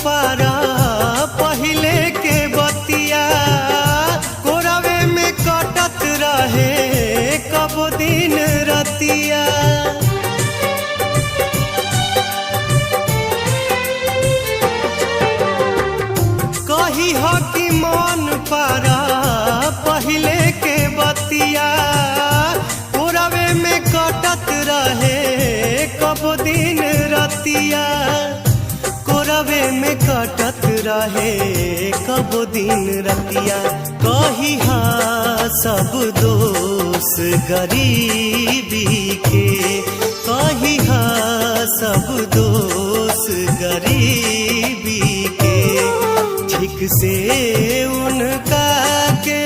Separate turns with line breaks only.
पारा पहिले के बतिया कोरावे में कटत रहे कब दिन रतिया। कही हो कि मन पारा पहिले के बतिया कोरावे में कटत रहे कब दिन रतिया। कोरावे में कटत रहे कब दिन रतिया। कही सब दोष गरीबी के कही सब दोष गरीबी के। ठीक से उनका के